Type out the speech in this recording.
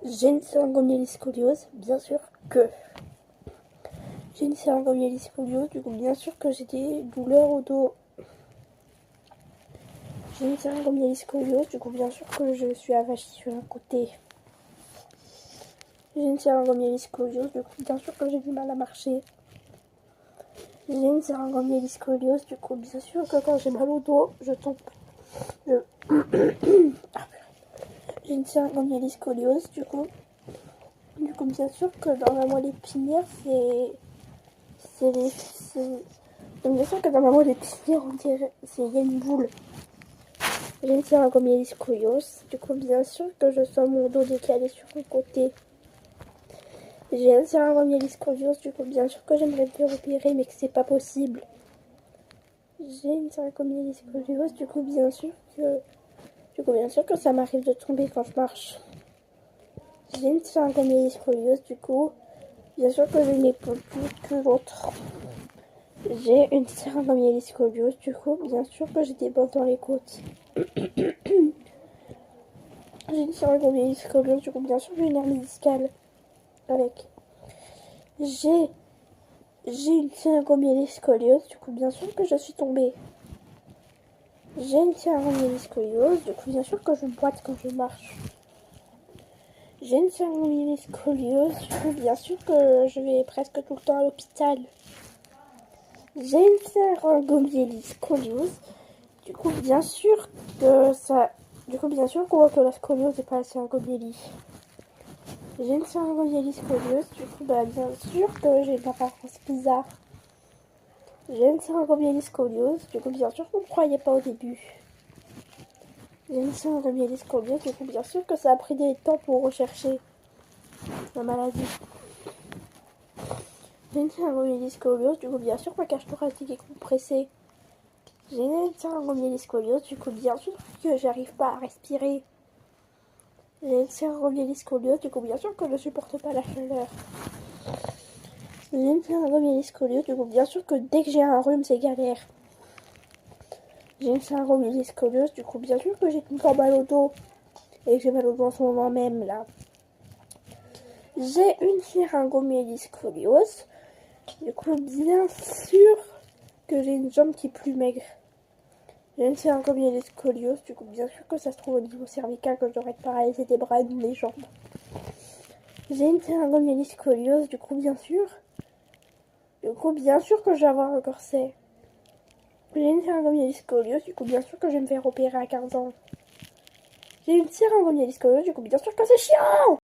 J'ai une syringomyélite-scoliose, bien sûr que j'ai une syringomyélite-scoliose, du coup bien sûr que j'ai des douleurs au dos. J'ai une syringomyélite-scoliose, du coup bien sûr que je suis avachie sur un côté. J'ai une syringomyélite-scoliose, du coup bien sûr que j'ai du mal à marcher. J'ai une syringomyélite-scoliose, du coup bien sûr que quand j'ai mal au dos, je tombe. J'ai une syringomyélite-scoliose, du coup bien sûr que dans la moelle épinière, donc bien sûr que dans ma moelle épinière, on dirait, il y a une boule. J'ai une syringomyélite-scoliose, du coup bien sûr que je sens mon dos décalé sur un côté. J'ai une syringomyélite-scoliose, du coup bien sûr que j'aimerais me faire opérer, mais que c'est pas possible. J'ai une syringomyélite-scoliose, du coup bien sûr que ça m'arrive de tomber quand je marche. J'ai une syringomyélite-scoliose, du coup bien sûr que je n'épaule plus que l'autre. J'ai une syringomyélite-scoliose, du coup bien sûr que j'ai des bottes dans les côtes. J'ai une syringomyélite-scoliose, du coup bien sûr que j'ai une hernie discale avec. J'ai une syringomyélite-scoliose, du coup bien sûr que je suis tombée. J'ai une syringomyélite-scoliose, du coup bien sûr que je boite quand je marche. J'ai une syringomyélite-scoliose, du coup bien sûr que je vais presque tout le temps à l'hôpital. J'ai une syringomyélite-scoliose, du coup bien sûr que qu'on voit que la scoliose n'est pas la syringomyélie. J'ai une syringomyélite-scoliose, du coup bien sûr que j'ai une apparence bizarre. J'ai une syringomyélite-scoliose, du coup bien sûr qu'on ne croyait pas au début. J'ai une syringomyélite-scoliose, du coup bien sûr que ça a pris des temps pour rechercher la maladie. J'ai une syringomyélite-scoliose, du coup bien sûr ma cage thoracique est compressée. J'ai une syringomyélite-scoliose, du coup bien sûr que j'arrive pas à respirer. J'ai une syringomyélite-scoliose, du coup bien sûr que je ne supporte pas la chaleur. J'ai une syringomyélite-scoliose, du coup bien sûr que dès que j'ai un rhume c'est galère. J'ai une syringomyélite-scoliose, du coup bien sûr que j'ai tout le temps mal au dos. Et que j'ai mal au dos en ce moment même là. J'ai une syringomyélite-scoliose, du coup bien sûr que j'ai une jambe qui est plus maigre. J'ai une syringomyélite-scoliose, du coup bien sûr que ça se trouve au niveau cervical, que je devrais être paralysée des bras et des jambes. J'ai une syringomyélite-scoliose, du coup bien sûr que je vais avoir un corset. J'ai une syringomyélite-scoliose, du coup bien sûr que je vais me faire opérer à 15 ans. J'ai une syringomyélite-scoliose, du coup bien sûr que c'est chiant.